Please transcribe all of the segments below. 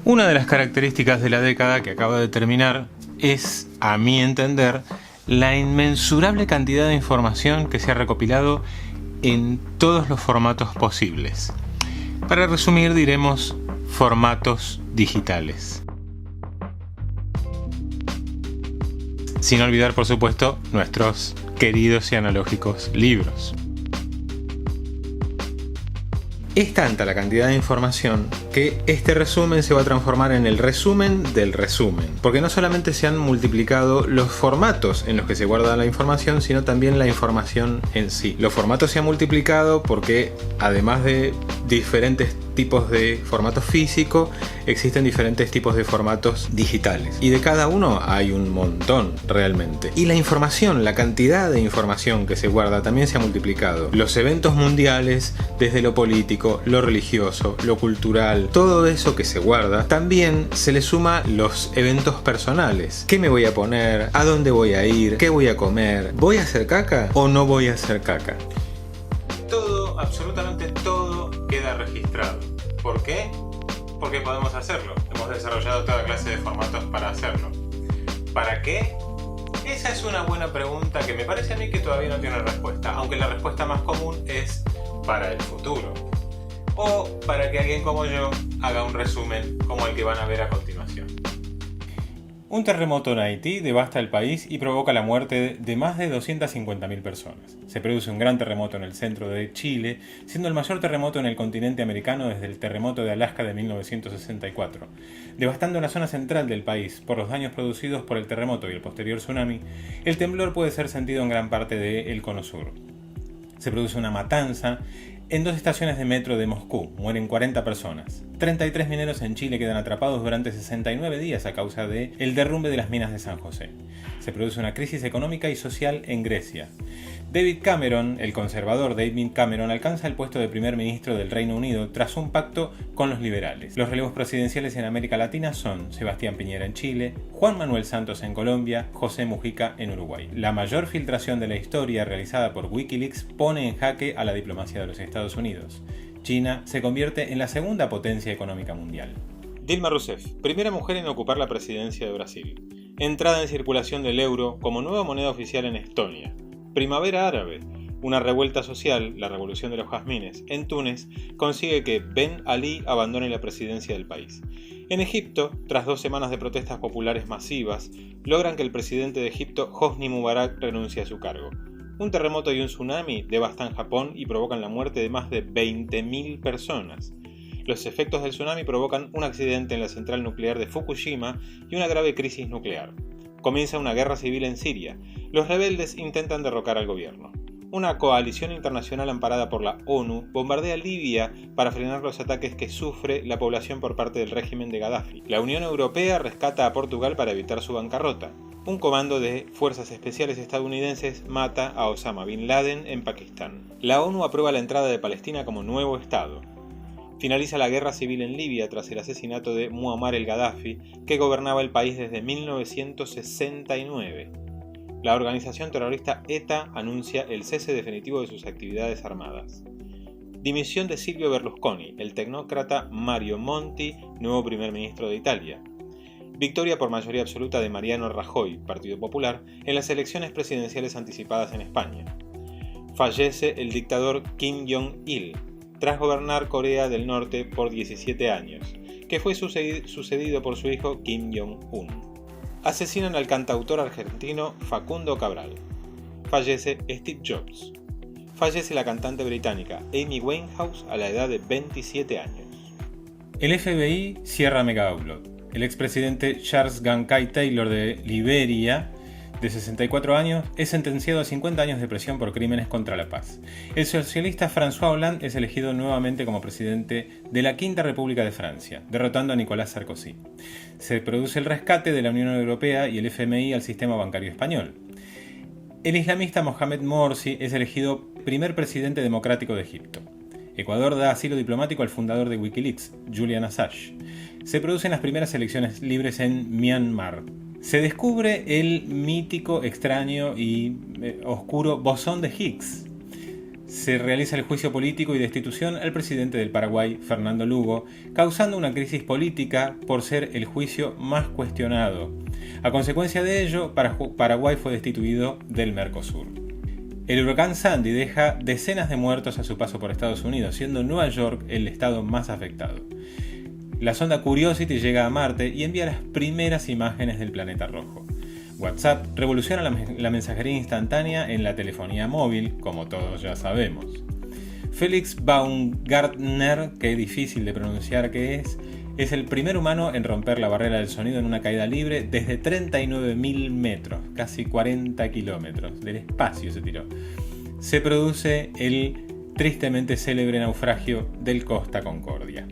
Una de las características de la década que acaba de terminar es, a mi entender, la inmensurable cantidad de información que se ha recopilado en todos los formatos posibles. Para resumir, diremos formatos digitales. Sin olvidar, por supuesto, nuestros queridos y analógicos libros. Es tanta la cantidad de información que este resumen se va a transformar en el resumen del resumen, porque no solamente se han multiplicado los formatos en los que se guarda la información, sino también la información en sí. Los formatos se han multiplicado porque, además de diferentes tipos de formato físico, existen diferentes tipos de formatos digitales, y de cada uno hay un montón realmente. Y la información, la cantidad de información que se guarda también se ha multiplicado. Los eventos mundiales, desde lo político, lo religioso, lo cultural, todo eso que se guarda, también se le suma los eventos personales. ¿Qué me voy a poner? ¿A dónde voy a ir? ¿Qué voy a comer? ¿Voy a hacer caca o no voy a hacer caca? Todo, absolutamente todo, queda registrado. ¿Por qué? Porque podemos hacerlo. Hemos desarrollado toda clase de formatos para hacerlo. ¿Para qué? Esa es una buena pregunta que me parece a mí que todavía no tiene respuesta, aunque la respuesta más común es para el futuro. O para que alguien como yo haga un resumen como el que van a ver a continuación. Un terremoto en Haití devasta el país y provoca la muerte de más de 250.000 personas. Se produce un gran terremoto en el centro de Chile, siendo el mayor terremoto en el continente americano desde el terremoto de Alaska de 1964. Devastando la zona central del país por los daños producidos por el terremoto y el posterior tsunami, el temblor puede ser sentido en gran parte del cono sur. Se produce una matanza en 2 estaciones de metro de Moscú. Mueren 40 personas. 33 mineros en Chile quedan atrapados durante 69 días a causa del derrumbe de las minas de San José. Se produce una crisis económica y social en Grecia. David Cameron, el conservador David Cameron, alcanza el puesto de primer ministro del Reino Unido tras un pacto con los liberales. Los relevos presidenciales en América Latina son Sebastián Piñera en Chile, Juan Manuel Santos en Colombia, José Mujica en Uruguay. La mayor filtración de la historia realizada por Wikileaks pone en jaque a la diplomacia de los Estados Unidos. China se convierte en la segunda potencia económica mundial. Dilma Rousseff, primera mujer en ocupar la presidencia de Brasil. Entrada en circulación del euro como nueva moneda oficial en Estonia. Primavera árabe, una revuelta social, la revolución de los jazmines, en Túnez, consigue que Ben Ali abandone la presidencia del país. En Egipto, tras 2 semanas de protestas populares masivas, logran que el presidente de Egipto, Hosni Mubarak, renuncie a su cargo. Un terremoto y un tsunami devastan Japón y provocan la muerte de más de 20.000 personas. Los efectos del tsunami provocan un accidente en la central nuclear de Fukushima y una grave crisis nuclear. Comienza una guerra civil en Siria. Los rebeldes intentan derrocar al gobierno. Una coalición internacional amparada por la ONU bombardea Libia para frenar los ataques que sufre la población por parte del régimen de Gaddafi. La Unión Europea rescata a Portugal para evitar su bancarrota. Un comando de fuerzas especiales estadounidenses mata a Osama Bin Laden en Pakistán. La ONU aprueba la entrada de Palestina como nuevo Estado. Finaliza la guerra civil en Libia tras el asesinato de Muammar el-Gaddafi, que gobernaba el país desde 1969. La organización terrorista ETA anuncia el cese definitivo de sus actividades armadas. Dimisión de Silvio Berlusconi, el tecnócrata Mario Monti, nuevo primer ministro de Italia. Victoria por mayoría absoluta de Mariano Rajoy, Partido Popular, en las elecciones presidenciales anticipadas en España. Fallece el dictador Kim Jong-il, tras gobernar Corea del Norte por 17 años, que fue sucedido por su hijo Kim Jong-un. Asesinan al cantautor argentino Facundo Cabral. Fallece Steve Jobs. Fallece la cantante británica Amy Winehouse a la edad de 27 años. El FBI cierra Megaupload. El expresidente Charles Gankay Taylor de Liberia, de 64 años, es sentenciado a 50 años de prisión por crímenes contra la paz. El socialista François Hollande es elegido nuevamente como presidente de la Quinta República de Francia, derrotando a Nicolas Sarkozy. Se produce el rescate de la Unión Europea y el FMI al sistema bancario español. El islamista Mohamed Morsi es elegido primer presidente democrático de Egipto. Ecuador da asilo diplomático al fundador de Wikileaks, Julian Assange. Se producen las primeras elecciones libres en Myanmar. Se descubre el mítico, extraño y oscuro bosón de Higgs. se realiza el juicio político y destitución al presidente del Paraguay, Fernando Lugo, causando una crisis política por ser el juicio más cuestionado. A consecuencia de ello, Paraguay fue destituido del Mercosur. El huracán Sandy deja decenas de muertos a su paso por Estados Unidos, siendo Nueva York el estado más afectado. La sonda Curiosity llega a Marte y envía las primeras imágenes del planeta rojo. WhatsApp revoluciona la mensajería instantánea en la telefonía móvil, como todos ya sabemos. Felix Baumgartner, que es difícil de pronunciar que es el primer humano en romper la barrera del sonido en una caída libre desde 39.000 metros, casi 40 kilómetros, del espacio se tiró. Se produce el tristemente célebre naufragio del Costa Concordia.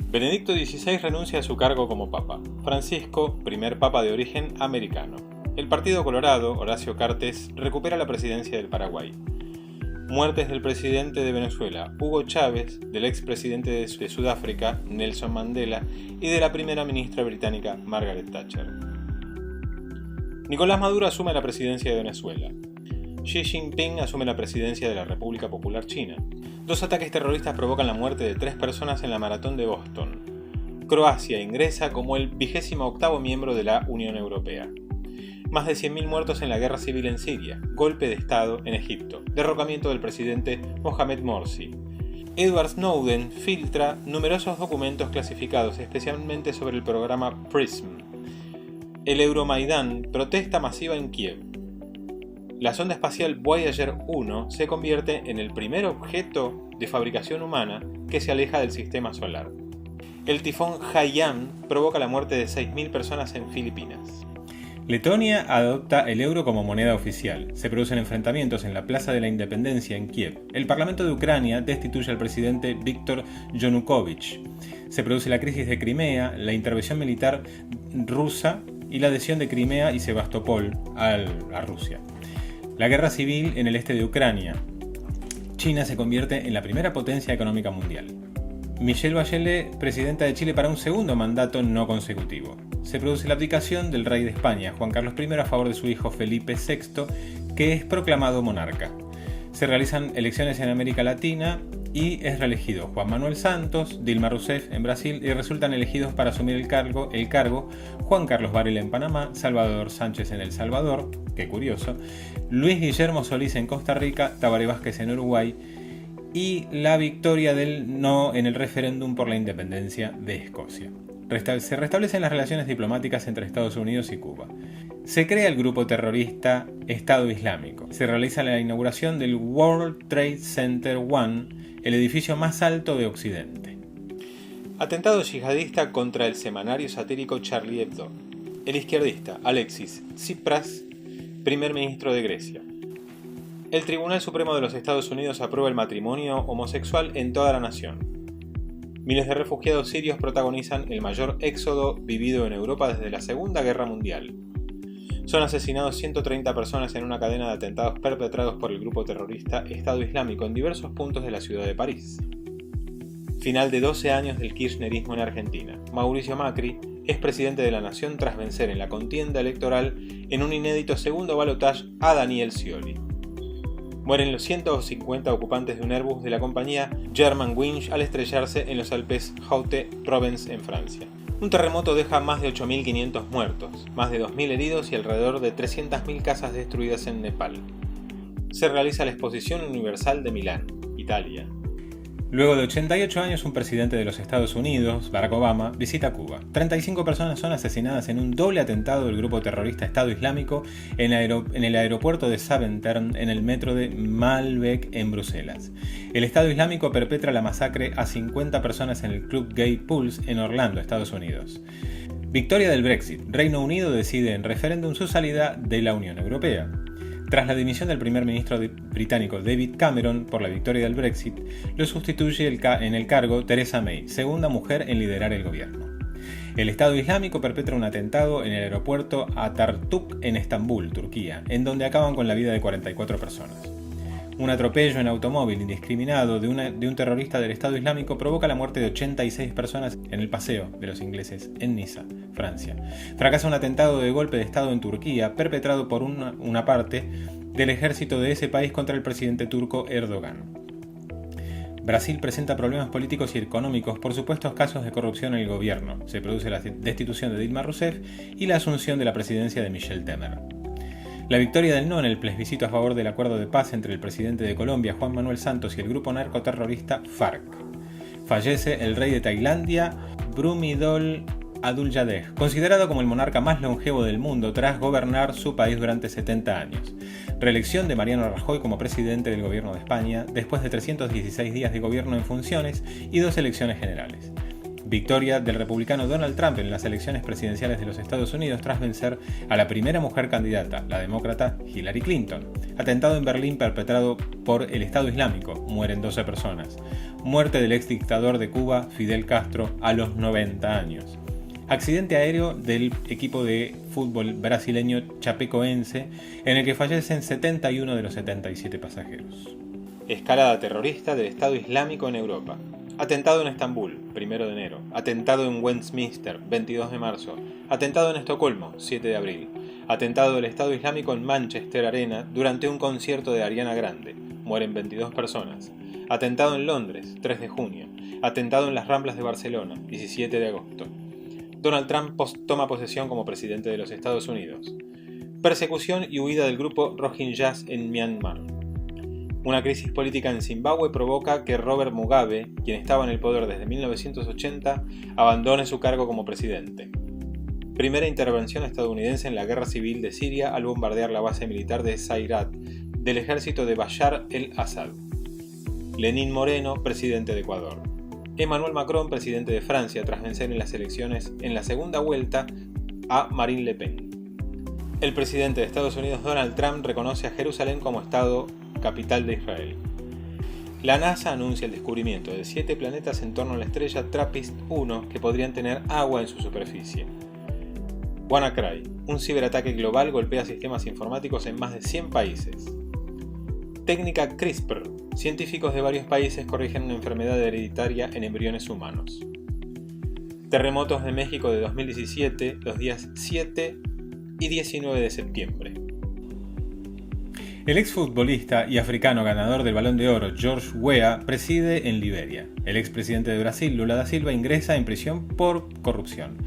Benedicto XVI renuncia a su cargo como papa. Francisco, primer papa de origen americano. El Partido Colorado, Horacio Cartes, recupera la presidencia del Paraguay. Muertes del presidente de Venezuela, Hugo Chávez, del expresidente de Sudáfrica, Nelson Mandela, y de la primera ministra británica, Margaret Thatcher. Nicolás Maduro asume la presidencia de Venezuela. Xi Jinping asume la presidencia de la República Popular China. 2 ataques terroristas provocan la muerte de 3 personas en la maratón de Boston. Croacia ingresa como el 28º miembro de la Unión Europea. Más de 100.000 muertos en la guerra civil en Siria. Golpe de Estado en Egipto. Derrocamiento del presidente Mohamed Morsi. Edward Snowden filtra numerosos documentos clasificados, especialmente sobre el programa PRISM. El Euromaidán, protesta masiva en Kiev. La sonda espacial Voyager 1 se convierte en el primer objeto de fabricación humana que se aleja del sistema solar. El tifón Haiyan provoca la muerte de 6.000 personas en Filipinas. Letonia adopta el euro como moneda oficial. Se producen enfrentamientos en la Plaza de la Independencia en Kiev. El Parlamento de Ucrania destituye al presidente Viktor Yanukovych. Se produce la crisis de Crimea, la intervención militar rusa y la adhesión de Crimea y Sebastopol a Rusia. La guerra civil en el este de Ucrania. China se convierte en la primera potencia económica mundial. Michelle Bachelet, presidenta de Chile para un segundo mandato no consecutivo. Se produce la abdicación del rey de España, Juan Carlos I, a favor de su hijo Felipe VI, que es proclamado monarca. Se realizan elecciones en América Latina y es reelegido Juan Manuel Santos, Dilma Rousseff en Brasil y resultan elegidos para asumir el cargo Juan Carlos Varela en Panamá, Salvador Sánchez en El Salvador, qué curioso, Luis Guillermo Solís en Costa Rica, Tabaré Vázquez en Uruguay y la victoria del no en el referéndum por la independencia de Escocia. Se restablecen las relaciones diplomáticas entre Estados Unidos y Cuba. Se crea el grupo terrorista Estado Islámico. Se realiza la inauguración del World Trade Center One, el edificio más alto de Occidente. Atentado yihadista contra el semanario satírico Charlie Hebdo. El izquierdista Alexis Tsipras, primer ministro de Grecia. El Tribunal Supremo de los Estados Unidos aprueba el matrimonio homosexual en toda la nación. Miles de refugiados sirios protagonizan el mayor éxodo vivido en Europa desde la Segunda Guerra Mundial. Son asesinados 130 personas en una cadena de atentados perpetrados por el grupo terrorista Estado Islámico en diversos puntos de la ciudad de París. Final de 12 años del kirchnerismo en Argentina. Mauricio Macri es presidente de la nación tras vencer en la contienda electoral en un inédito segundo balotaje a Daniel Scioli. Mueren los 150 ocupantes de un Airbus de la compañía Germanwings al estrellarse en los Alpes Haute-Provence en Francia. Un terremoto deja más de 8.500 muertos, más de 2.000 heridos y alrededor de 300.000 casas destruidas en Nepal. Se realiza la Exposición Universal de Milán, Italia. Luego de 88 años, un presidente de los Estados Unidos, Barack Obama, visita Cuba. 35 personas son asesinadas en un doble atentado del grupo terrorista Estado Islámico en el aeropuerto de Zaventem, en el metro de Malbec, en Bruselas. El Estado Islámico perpetra la masacre a 50 personas en el club gay Pulse en Orlando, Estados Unidos. Victoria del Brexit. Reino Unido decide en referéndum su salida de la Unión Europea. Tras la dimisión del primer ministro británico David Cameron por la victoria del Brexit, lo sustituye en el cargo Theresa May, segunda mujer en liderar el gobierno. El Estado Islámico perpetra un atentado en el aeropuerto Atatürk en Estambul, Turquía, en donde acaban con la vida de 44 personas. Un atropello en automóvil indiscriminado de un terrorista del Estado Islámico provoca la muerte de 86 personas en el paseo de los ingleses en Niza, Francia. Fracasa un atentado de golpe de Estado en Turquía, perpetrado por una parte del ejército de ese país contra el presidente turco Erdogan. Brasil presenta problemas políticos y económicos por supuestos casos de corrupción en el gobierno. Se produce la destitución de Dilma Rousseff y la asunción de la presidencia de Michel Temer. La victoria del no en el plebiscito a favor del acuerdo de paz entre el presidente de Colombia, Juan Manuel Santos, y el grupo narcoterrorista FARC. Fallece el rey de Tailandia, Bhumibol Adulyadej, considerado como el monarca más longevo del mundo tras gobernar su país durante 70 años. Reelección de Mariano Rajoy como presidente del gobierno de España, después de 316 días de gobierno en funciones y 2 elecciones generales. Victoria del republicano Donald Trump en las elecciones presidenciales de los Estados Unidos tras vencer a la primera mujer candidata, la demócrata Hillary Clinton. Atentado en Berlín perpetrado por el Estado Islámico. Mueren 12 personas. Muerte del ex dictador de Cuba, Fidel Castro, a los 90 años. Accidente aéreo del equipo de fútbol brasileño Chapecoense, en el que fallecen 71 de los 77 pasajeros. Escalada terrorista del Estado Islámico en Europa. Atentado en Estambul, 1 de enero. Atentado en Westminster, 22 de marzo. Atentado en Estocolmo, 7 de abril. Atentado del Estado Islámico en Manchester Arena durante un concierto de Ariana Grande. Mueren 22 personas. Atentado en Londres, 3 de junio. Atentado en las Ramblas de Barcelona, 17 de agosto. Donald Trump toma posesión como presidente de los Estados Unidos. Persecución y huida del grupo Rohingyas en Myanmar. Una crisis política en Zimbabue provoca que Robert Mugabe, quien estaba en el poder desde 1980, abandone su cargo como presidente. Primera intervención estadounidense en la guerra civil de Siria al bombardear la base militar de Sayrat del ejército de Bashar el-Assad. Lenín Moreno, presidente de Ecuador. Emmanuel Macron, presidente de Francia, tras vencer en las elecciones en la segunda vuelta a Marine Le Pen. El presidente de Estados Unidos, Donald Trump, reconoce a Jerusalén como Estado capital de Israel. La NASA anuncia el descubrimiento de 7 planetas en torno a la estrella TRAPPIST-1 que podrían tener agua en su superficie. WannaCry, un ciberataque global golpea sistemas informáticos en más de 100 países. Técnica CRISPR, científicos de varios países corrigen una enfermedad hereditaria en embriones humanos. Terremotos de México de 2017, los días 7 y 19 de septiembre. El exfutbolista y africano ganador del Balón de Oro, George Weah, preside en Liberia. El expresidente de Brasil, Lula da Silva, ingresa en prisión por corrupción.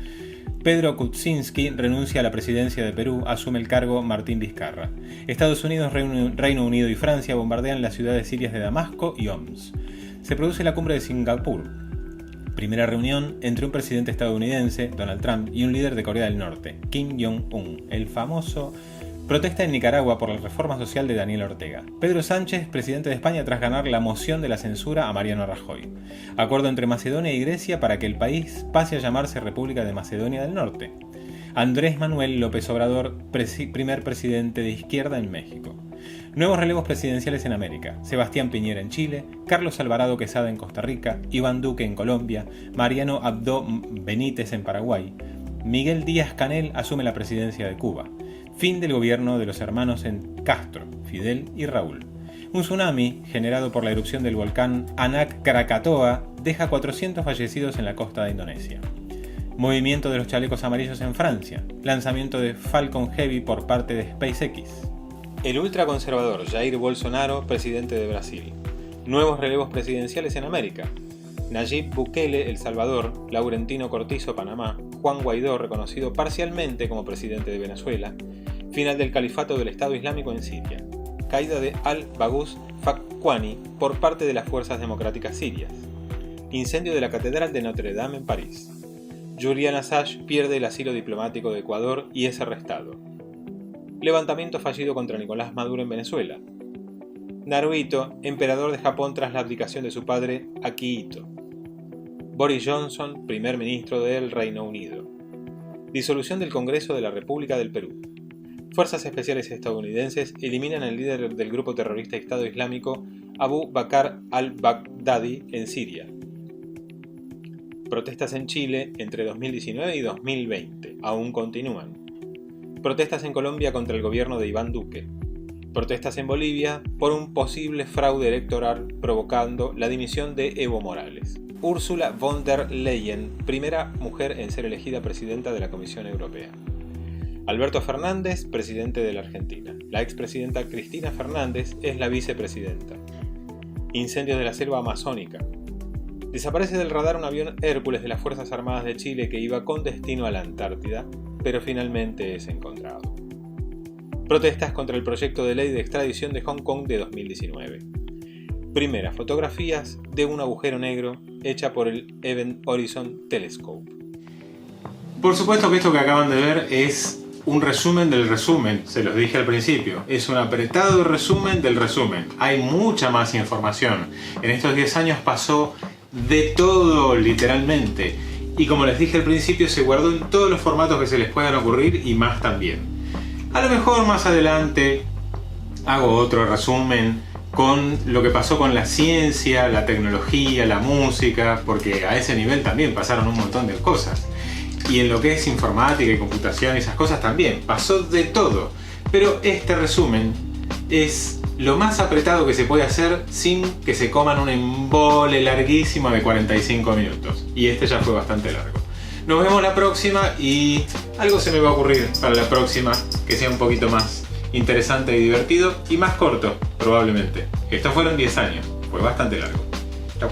Pedro Kuczynski renuncia a la presidencia de Perú, asume el cargo Martín Vizcarra. Estados Unidos, Reino Unido y Francia bombardean las ciudades sirias de Damasco y Homs. Se produce la cumbre de Singapur. Primera reunión entre un presidente estadounidense, Donald Trump, y un líder de Corea del Norte, Kim Jong-un, el famoso. Protesta en Nicaragua por la reforma social de Daniel Ortega. Pedro Sánchez, presidente de España, tras ganar la moción de la censura a Mariano Rajoy. Acuerdo entre Macedonia y Grecia para que el país pase a llamarse República de Macedonia del Norte. Andrés Manuel López Obrador, primer presidente de izquierda en México. Nuevos relevos presidenciales en América. Sebastián Piñera en Chile, Carlos Alvarado Quesada en Costa Rica, Iván Duque en Colombia, Mariano Abdo Benítez en Paraguay. Miguel Díaz-Canel asume la presidencia de Cuba. Fin del gobierno de los hermanos en Castro, Fidel y Raúl. Un tsunami, generado por la erupción del volcán Anak Krakatoa, deja 400 fallecidos en la costa de Indonesia. Movimiento de los chalecos amarillos en Francia. Lanzamiento de Falcon Heavy por parte de SpaceX. El ultraconservador Jair Bolsonaro, presidente de Brasil. Nuevos relevos presidenciales en América. Nayib Bukele, El Salvador, Laurentino Cortizo, Panamá, Juan Guaidó, reconocido parcialmente como presidente de Venezuela, final del califato del Estado Islámico en Siria, caída de al-Baghouz Fakwani por parte de las fuerzas democráticas sirias, incendio de la Catedral de Notre Dame en París, Julian Assange pierde el asilo diplomático de Ecuador y es arrestado, levantamiento fallido contra Nicolás Maduro en Venezuela, Naruhito, emperador de Japón tras la abdicación de su padre Akihito, Boris Johnson, primer ministro del Reino Unido. Disolución del Congreso de la República del Perú. Fuerzas especiales estadounidenses eliminan al líder del grupo terrorista Estado Islámico Abu Bakr al-Baghdadi en Siria. Protestas en Chile entre 2019 y 2020 aún continúan. Protestas en Colombia contra el gobierno de Iván Duque. Protestas en Bolivia por un posible fraude electoral provocando la dimisión de Evo Morales. Ursula von der Leyen, primera mujer en ser elegida presidenta de la Comisión Europea. Alberto Fernández, presidente de la Argentina. La expresidenta Cristina Fernández es la vicepresidenta. Incendios de la selva amazónica. Desaparece del radar un avión Hércules de las Fuerzas Armadas de Chile que iba con destino a la Antártida, pero finalmente es encontrado. Protestas contra el proyecto de ley de extradición de Hong Kong de 2019. Primeras fotografías de un agujero negro hecha por el Event Horizon Telescope. Por supuesto que esto que acaban de ver es un resumen del resumen, se los dije al principio. Es un apretado resumen del resumen. Hay mucha más información. En estos 10 años pasó de todo, literalmente. Y como les dije al principio, se guardó en todos los formatos que se les puedan ocurrir y más también. A lo mejor más adelante hago otro resumen con lo que pasó con la ciencia, la tecnología, la música, porque a ese nivel también pasaron un montón de cosas. Y en lo que es informática y computación y esas cosas también, pasó de todo. Pero este resumen es lo más apretado que se puede hacer sin que se coman un embole larguísimo de 45 minutos. Y este ya fue bastante largo. Nos vemos la próxima y algo se me va a ocurrir para la próxima que sea un poquito más interesante y divertido y más corto, probablemente. Estos fueron 10 años, fue bastante largo. Chau.